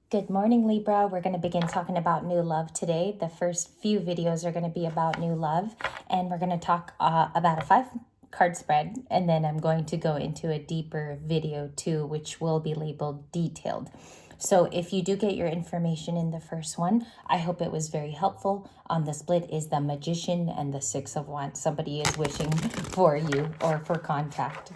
Good morning, Libra. We're going to begin talking about new love today. The first few videos are going to be about new love, and we're going to talk about a 5-card spread, and then I'm going to go into a deeper video too, which will be labeled detailed. So if you do get your information in the first one, I hope it was very helpful. On the split is the Magician and the 6 of Wands. Somebody is wishing for you or for contact.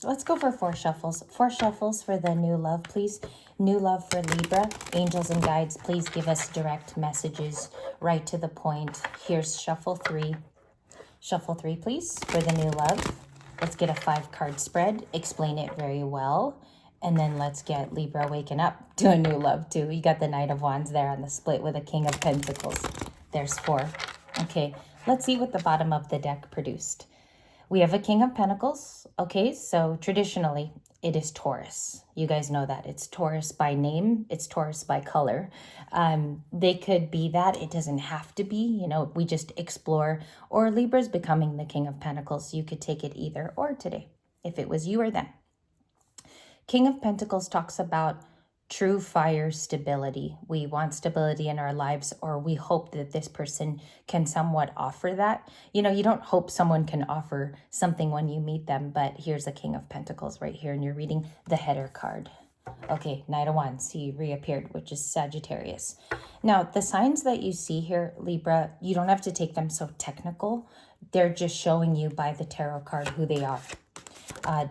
Let's go for 4 shuffles. 4 shuffles for the new love, please. New love for Libra. Angels and guides, please give us direct messages right to the point. Here's shuffle 3. Shuffle 3, please, for the new love. Let's get a 5-card spread. Explain it very well. And then let's get Libra waking up to a new love too. You got the Knight of Wands there on the split with a King of Pentacles. There's 4. Okay, let's see what the bottom of the deck produced. We have a King of Pentacles. Okay, so traditionally it is Taurus. You guys know that. It's Taurus by name. It's Taurus by color. They could be that. It doesn't have to be. You know, we just explore. Or Libra's becoming the King of Pentacles. You could take it either or today, if it was you or them. King of Pentacles talks about true fire stability. We want stability in our lives, or we hope that this person can somewhat offer that. You know, you don't hope someone can offer something when you meet them, but here's a King of Pentacles right here, and you're reading the header card. Okay, Knight of Wands, he reappeared, which is Sagittarius. Now, the signs that you see here, Libra, you don't have to take them so technical. They're just showing you by the tarot card who they are.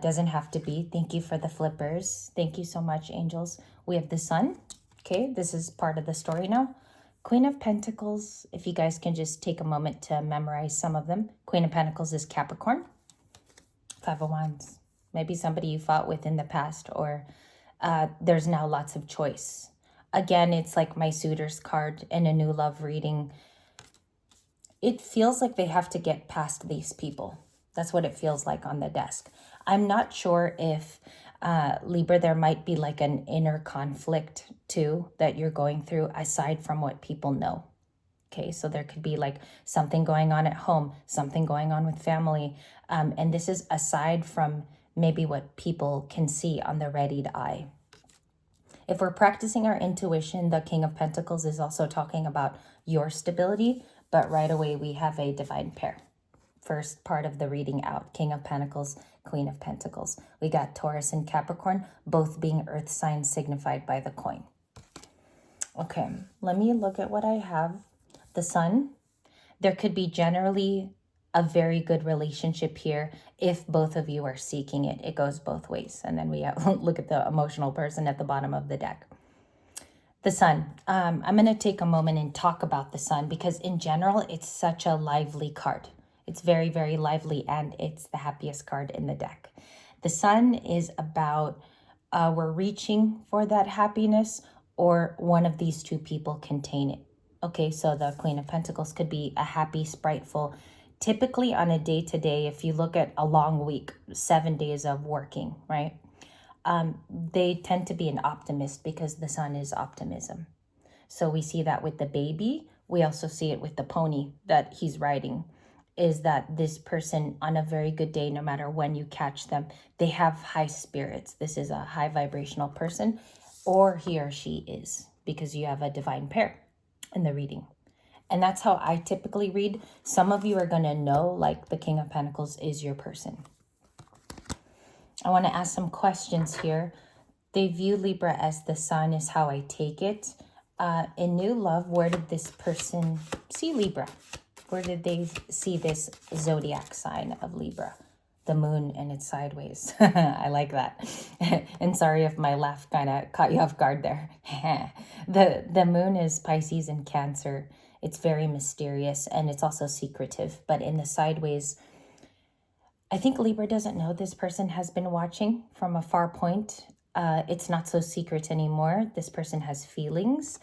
Doesn't have to be. Thank you for the flippers. Thank you so much, angels. We have the Sun. Okay, this is part of the story now. Queen of Pentacles, if you guys can just take a moment to memorize some of them. Queen of Pentacles is Capricorn. 5 of Wands. Maybe somebody you fought with in the past, or there's now lots of choice. Again, it's like my suitor's card in a new love reading. It feels like they have to get past these people. That's what it feels like on the desk. I'm not sure if Libra, there might be like an inner conflict too that you're going through aside from what people know. Okay, so there could be like something going on at home, something going on with family. And this is aside from maybe what people can see on the readied eye. If we're practicing our intuition, the King of Pentacles is also talking about your stability, but right away we have a divine pair. First part of the reading out, King of Pentacles, Queen of Pentacles. We got Taurus and Capricorn, both being earth signs signified by the coin. Okay, let me look at what I have. The Sun, there could be generally a very good relationship here if both of you are seeking it. It goes both ways. And then we have, look at the emotional person at the bottom of the deck. The Sun, I'm going to take a moment and talk about the Sun because in general, it's such a lively card. It's very, very lively, and it's the happiest card in the deck. The Sun is about we're reaching for that happiness, or one of these two people contain it. Okay, so the Queen of Pentacles could be a happy, spriteful, typically on a day-to-day, if you look at a long week, 7 days of working, right? They tend to be an optimist because the Sun is optimism. So we see that with the baby. We also see it with the pony that he's riding, is that this person on a very good day, no matter when you catch them, they have high spirits. This is a high vibrational person, or he or she is, because you have a divine pair in the reading. And that's how I typically read. Some of you are going to know, like the King of Pentacles is your person. I want to ask some questions here. They view Libra as the Sun is how I take it. In new love, where did this person see Libra? Where did they see this zodiac sign of Libra? The moon, and it's sideways. I like that. And sorry if my laugh kind of caught you off guard there. The moon is Pisces and Cancer. It's very mysterious, and it's also secretive. But in the sideways, I think Libra doesn't know this person has been watching from a far point. It's not so secret anymore. This person has feelings.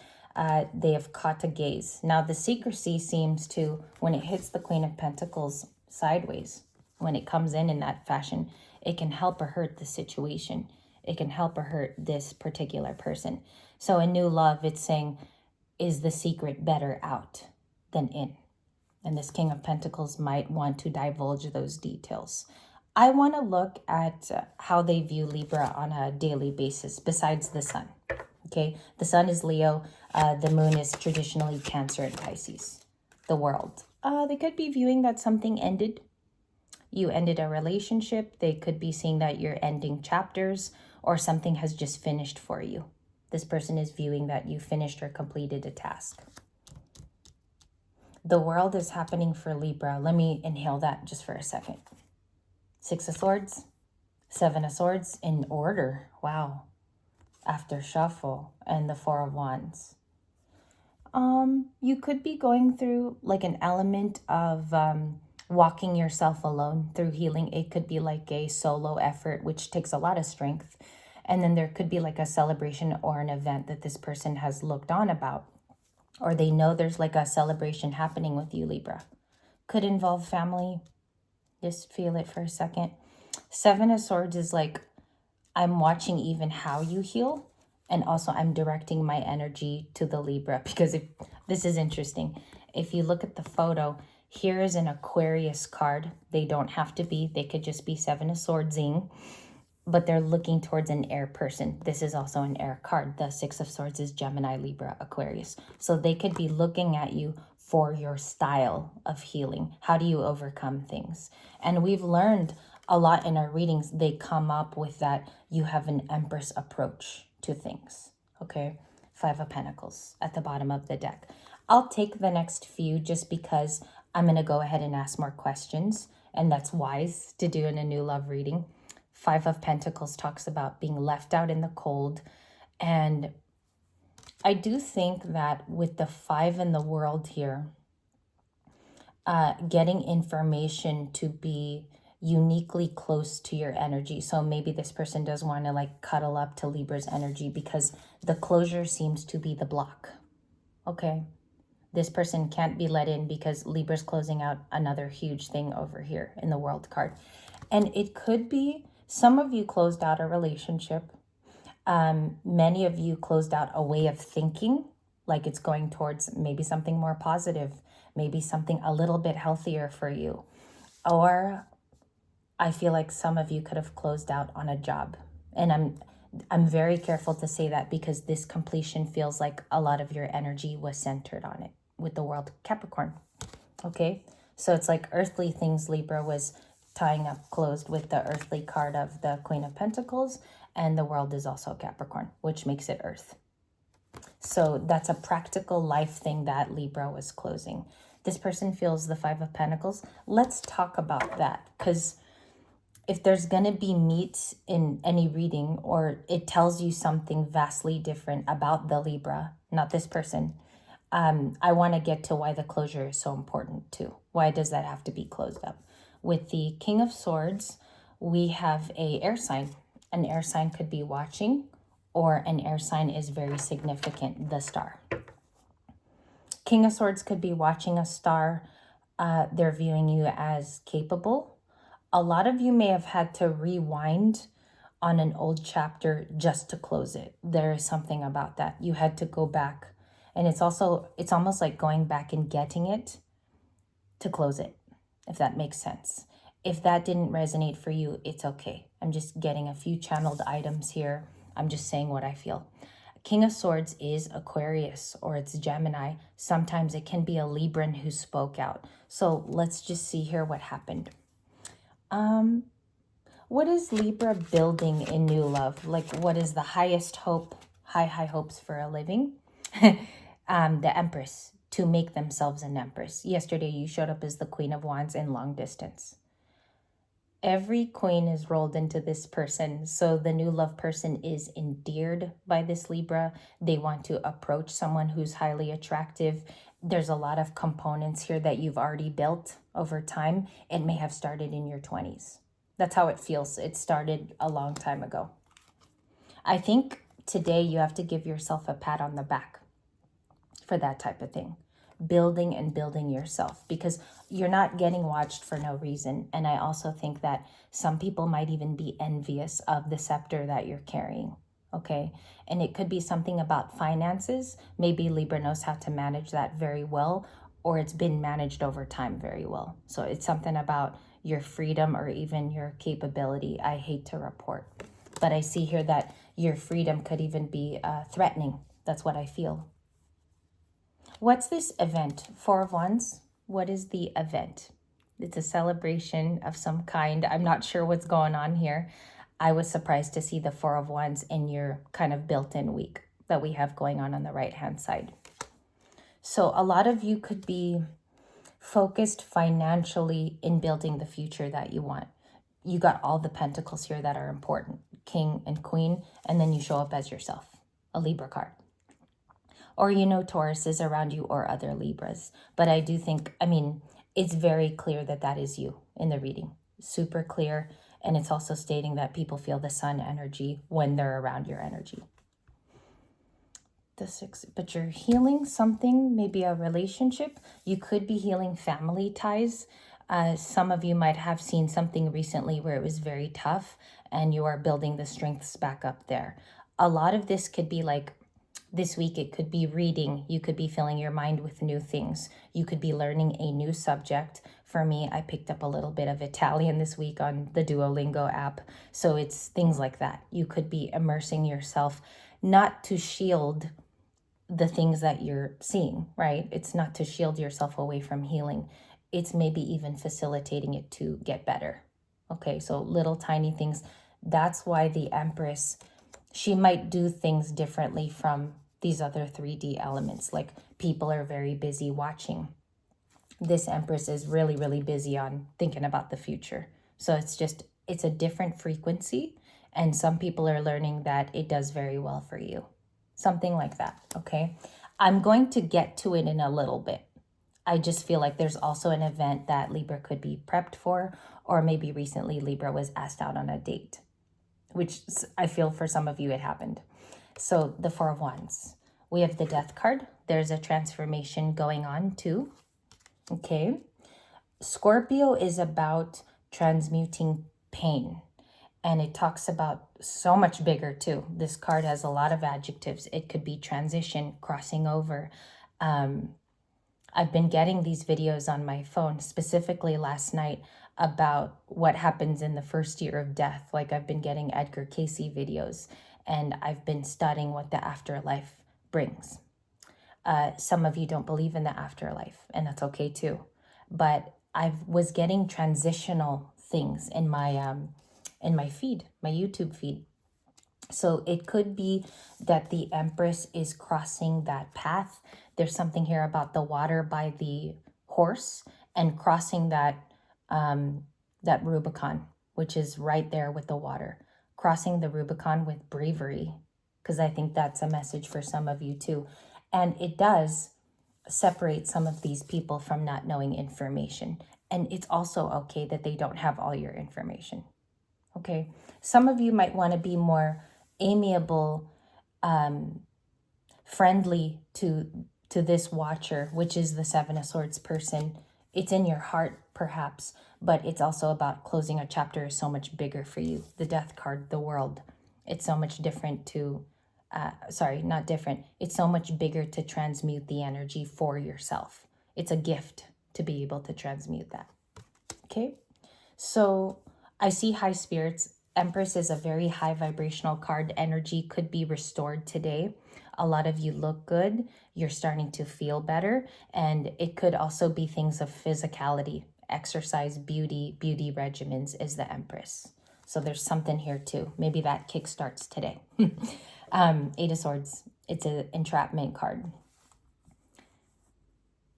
They have caught a gaze. Now, the secrecy seems to, when it hits the Queen of Pentacles sideways, when it comes in that fashion, it can help or hurt the situation. It can help or hurt this particular person. So in new love, it's saying, is the secret better out than in? And this King of Pentacles might want to divulge those details. I want to look at how they view Libra on a daily basis besides the Sun. Okay, the sun is Leo. The moon is traditionally Cancer and Pisces. The world. They could be viewing that something ended. You ended a relationship. They could be seeing that you're ending chapters or something has just finished for you. This person is viewing that you finished or completed a task. The world is happening for Libra. Let me inhale that just for a second. 6 of Swords, 7 of Swords in order. Wow. After shuffle and the 4 of Wands. You could be going through like an element of walking yourself alone through healing. It could be like a solo effort, which takes a lot of strength. And then there could be like a celebration or an event that this person has looked on about, or they know there's like a celebration happening with you, Libra. Could involve family. Just feel it for a second. 7 of Swords is like, I'm watching even how you heal. And also I'm directing my energy to the Libra, because if this is interesting. If you look at the photo, here is an Aquarius card. They don't have to be. They could just be 7 of Swordsing, but they're looking towards an air person. This is also an air card. The 6 of Swords is Gemini, Libra, Aquarius. So they could be looking at you for your style of healing. How do you overcome things? And we've learned a lot in our readings. They come up with that you have an Empress approach to things. Okay, 5 of Pentacles at the bottom of the deck. I'll take the next few just because I'm going to go ahead and ask more questions, and that's wise to do in a new love reading. 5 of Pentacles talks about being left out in the cold, and I do think that with the 5 in the world here, getting information to be uniquely close to your energy. So maybe this person does want to like cuddle up to Libra's energy because the closure seems to be the block. Okay. This person can't be let in because Libra's closing out another huge thing over here in the World card. And it could be some of you closed out a relationship. Many of you closed out a way of thinking, like it's going towards maybe something more positive, maybe something a little bit healthier for you. Or I feel like some of you could have closed out on a job. And I'm very careful to say that because this completion feels like a lot of your energy was centered on it with the World Capricorn. Okay, so it's like earthly things. Libra was tying up closed with the earthly card of the Queen of Pentacles, and the World is also Capricorn, which makes it Earth. So that's a practical life thing that Libra was closing. This person feels the 5 of Pentacles. Let's talk about that, because if there's going to be meat in any reading, or it tells you something vastly different about the Libra, not this person, I want to get to why the closure is so important too. Why does that have to be closed up? With the King of Swords, we have a air sign. An air sign could be watching, or an air sign is very significant, the star. King of Swords could be watching a star. They're viewing you as capable. A lot of you may have had to rewind on an old chapter just to close it. There is something about that. You had to go back. And it's almost like going back and getting it to close it, if that makes sense. If that didn't resonate for you, it's okay. I'm just getting a few channeled items here. I'm just saying what I feel. King of Swords is Aquarius, or it's Gemini. Sometimes it can be a Libran who spoke out. So let's just see here what happened. What is Libra building in new love? Like, what is the highest hope, high hopes for a living? The Empress, to make themselves an Empress. Yesterday, you showed up as the Queen of Wands in long distance. Every queen is rolled into this person. So the new love person is endeared by this Libra. They want to approach someone who's highly attractive. There's a lot of components here that you've already built over time. It may have started in your 20s. That's how it feels. It started a long time ago. I think today you have to give yourself a pat on the back for that type of thing. Building and building yourself, because you're not getting watched for no reason. And I also think that some people might even be envious of the scepter that you're carrying. Okay. And it could be something about finances. Maybe Libra knows how to manage that very well, or it's been managed over time very well. So it's something about your freedom or even your capability. I hate to report, but I see here that your freedom could even be threatening. That's what I feel. What's this event? Four of Wands. What is the event? It's a celebration of some kind. I'm not sure what's going on here. I was surprised to see the Four of Wands in your kind of built-in week that we have going on the right-hand side. So a lot of you could be focused financially in building the future that you want. You got all the pentacles here that are important, King and Queen, and then you show up as yourself, a Libra card. Or you know Taurus is around you or other Libras. But I do think, I mean, it's very clear that that is you in the reading. Super clear. And it's also stating that people feel the sun energy when they're around your energy. The 6, but you're healing something, maybe a relationship. You could be healing family ties. Some of you might have seen something recently where it was very tough and you are building the strengths back up there. A lot of this could be like, this week it could be reading. You could be filling your mind with new things. You could be learning a new subject. For me, I picked up a little bit of Italian this week on the Duolingo app. So it's things like that. You could be immersing yourself, not to shield the things that you're seeing, right? It's not to shield yourself away from healing. It's maybe even facilitating it to get better. Okay, so little tiny things. That's why the Empress, she might do things differently from these other 3D elements. Like people are very busy watching. This Empress is really, really busy on thinking about the future. So it's a different frequency. And some people are learning that it does very well for you. Something like that, okay? I'm going to get to it in a little bit. I just feel like there's also an event that Libra could be prepped for, or maybe recently Libra was asked out on a date, which I feel for some of you it happened. So the Four of Wands. We have the Death card. There's a transformation going on too, okay? Scorpio is about transmuting pain. And it talks about so much bigger too. This card has a lot of adjectives. It could be transition, crossing over. I've been getting these videos on my phone, specifically last night, about what happens in the first year of death. Like I've been getting Edgar Cayce videos, and I've been studying what the afterlife brings. Some of you don't believe in the afterlife, and that's okay too. But I was getting transitional things in my feed, my YouTube feed. So it could be that the Empress is crossing that path. There's something here about the water by the horse and crossing that Rubicon, which is right there with the water. Crossing the Rubicon with bravery, because I think that's a message for some of you too. And it does separate some of these people from not knowing information. And it's also okay that they don't have all your information. Okay, some of you might want to be more amiable, friendly to this watcher, which is the Seven of Swords person. It's in your heart, perhaps, but it's also about closing a chapter is so much bigger for you. The Death card, the world, it's so much different to, not different. It's so much bigger to transmute the energy for yourself. It's a gift to be able to transmute that. Okay, so I see high spirits. Empress is a very high vibrational card. Energy could be restored today. A lot of you look good. You're starting to feel better. And it could also be things of physicality, exercise, beauty regimens is the Empress. So there's something here too. Maybe that kickstarts today. 8 of Swords. It's an entrapment card.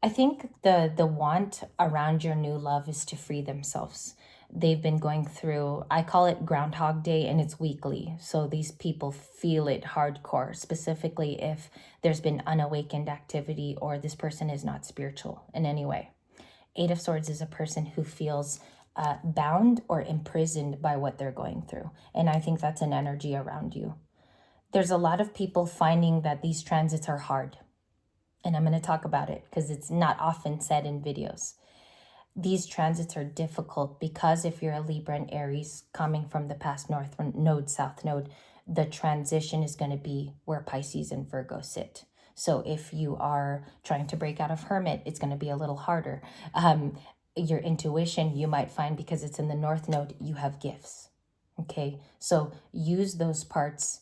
I think the want around your new love is to free themselves. They've been going through, I call it Groundhog Day, and it's weekly. So these people feel it hardcore, specifically if there's been unawakened activity or this person is not spiritual in any way. 8 of Swords is a person who feels bound or imprisoned by what they're going through. And I think that's an energy around you. There's a lot of people finding that these transits are hard. And I'm going to talk about it because it's not often said in videos. These transits are difficult because if you're a Libra and Aries coming from the past north node, south node, the transition is going to be where Pisces and Virgo sit. So if you are trying to break out of Hermit, it's going to be a little harder. Your intuition, you might find because it's in the north node, you have gifts. Okay, so use those parts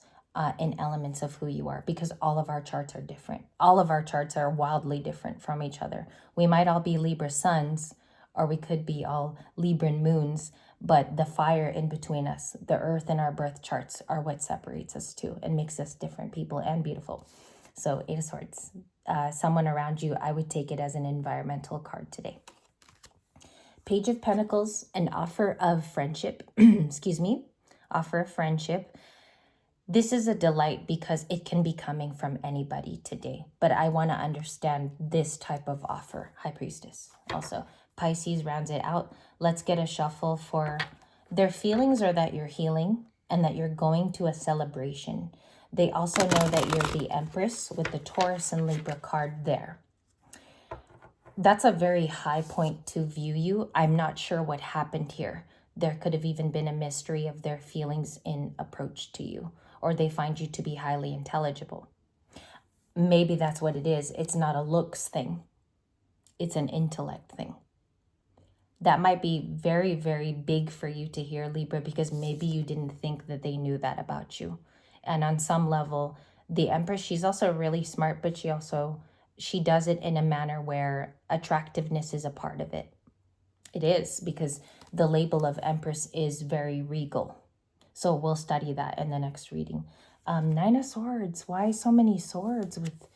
in elements of who you are, because all of our charts are different. All of our charts are wildly different from each other. We might all be Libra suns, or we could be all Libran moons, but the fire in between us, the earth in our birth charts, are what separates us too and makes us different people and beautiful. So 8 of Swords. Someone around you, I would take it as an environmental card today. Page of Pentacles, an offer of friendship. Excuse me. Offer of friendship. This is a delight because it can be coming from anybody today. But I want to understand this type of offer. High Priestess. Also, Pisces rounds it out. Let's get a shuffle for their feelings are that you're healing and that you're going to a celebration. They also know that you're the Empress with the Taurus and Libra card there. That's a very high point to view you. I'm not sure what happened here. There could have even been a mystery of their feelings in approach to you, or they find you to be highly intelligible. Maybe that's what it is. It's not a looks thing. It's an intellect thing. That might be very, very big for you to hear, Libra, because maybe you didn't think that they knew that about you. And on some level, the Empress, she's also really smart, but she does it in a manner where attractiveness is a part of it. It is, because the label of Empress is very regal. So we'll study that in the next reading. 9 of Swords. Why so many swords with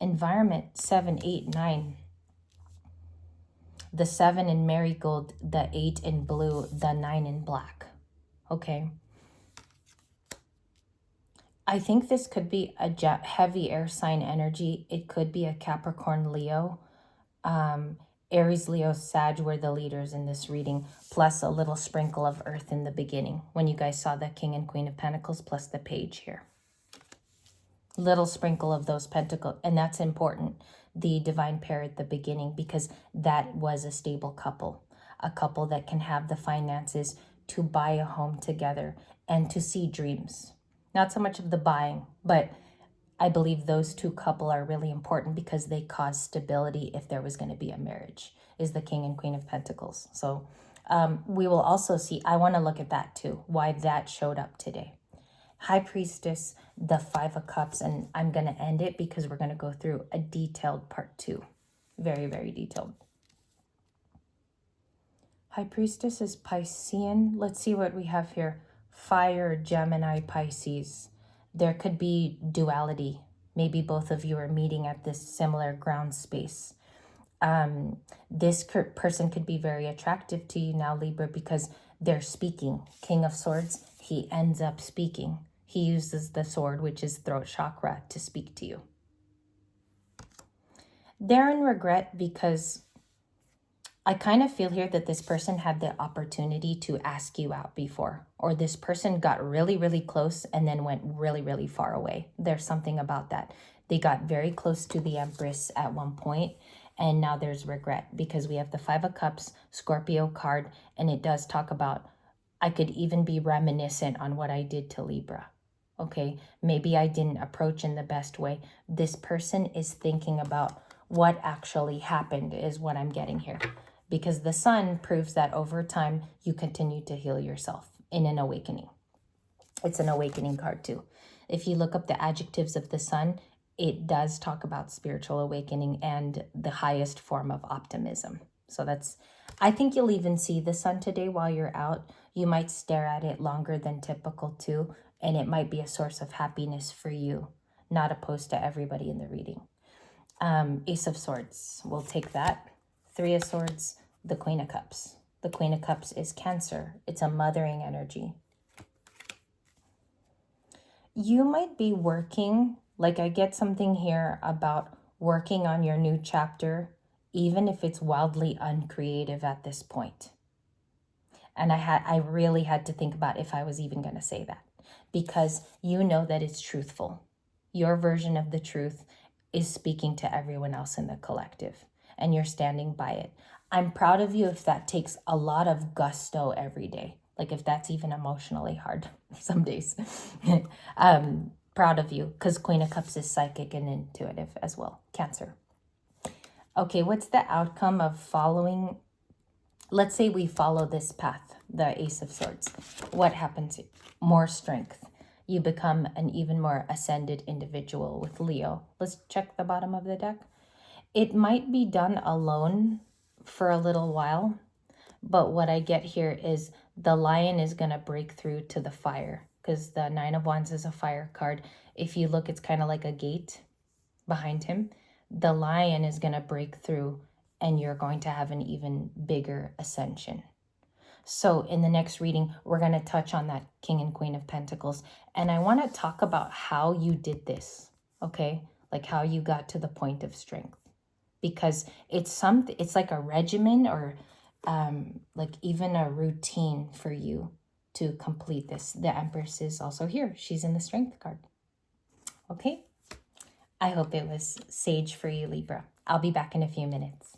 environment? 7, 8, 9. The 7 in marigold, the 8 in blue, the 9 in black. Okay. I think this could be a heavy air sign energy. It could be a Capricorn, Leo. Aries, Leo, Sag were the leaders in this reading, plus a little sprinkle of earth in the beginning when you guys saw the King and Queen of Pentacles plus the page here. Little sprinkle of those pentacles, and that's important. The divine pair at the beginning, because that was a stable couple, a couple that can have the finances to buy a home together and to see dreams. Not so much of the buying, but I believe those two couple are really important because they cause stability if there was going to be a marriage, is the King and Queen of Pentacles. So we will also see, I want to look at that too, why that showed up today. High Priestess, the 5 of Cups, and I'm going to end it because we're going to go through a detailed part 2. Very, very detailed. High Priestess is Piscean. Let's see what we have here. Fire, Gemini, Pisces. There could be duality. Maybe both of you are meeting at this similar ground space. This person could be very attractive to you now, Libra, because they're speaking. King of Swords, he ends up speaking. He uses the sword, which is throat chakra, to speak to you. They're in regret because I kind of feel here that this person had the opportunity to ask you out before, or this person got really, really close and then went really, really far away. There's something about that. They got very close to the Empress at one point, and now there's regret because we have the 5 of Cups, Scorpio card, and it does talk about, I could even be reminiscent on what I did to Libra. Okay, maybe I didn't approach in the best way. This person is thinking about what actually happened is what I'm getting here. Because the Sun proves that over time, you continue to heal yourself in an awakening. It's an awakening card too. If you look up the adjectives of the Sun, it does talk about spiritual awakening and the highest form of optimism. So that's, I think you'll even see the Sun today while you're out. You might stare at it longer than typical too, and it might be a source of happiness for you, not opposed to everybody in the reading. Ace of Swords, we'll take that. 3 of Swords, the Queen of Cups. The Queen of Cups is Cancer. It's a mothering energy. You might be working, like I get something here about working on your new chapter, even if it's wildly uncreative at this point. And I really had to think about if I was even going to say that, because you know that it's truthful. Your version of the truth is speaking to everyone else in the collective, and you're standing by it. I'm proud of you if that takes a lot of gusto every day. Like if that's even emotionally hard some days. Proud of you, because Queen of Cups is psychic and intuitive as well. Cancer. Okay, what's the outcome of following? Let's say we follow this path, the Ace of Swords. What happens? More strength. you become an even more ascended individual with Leo. Let's check the bottom of the deck. It might be done alone for a little while, but what I get here is the Lion is going to break through to the fire, because the Nine of Wands is a fire card. If you look, it's kind of like a gate behind him. The Lion is going to break through, and you're going to have an even bigger ascension. So in the next reading, we're going to touch on that King and Queen of Pentacles. And I want to talk about how you did this, okay? Like how you got to the point of strength. Because it's like a regimen, or like even a routine for you to complete this. The Empress is also here. She's in the Strength card. Okay? I hope it was sage for you, Libra. I'll be back in a few minutes.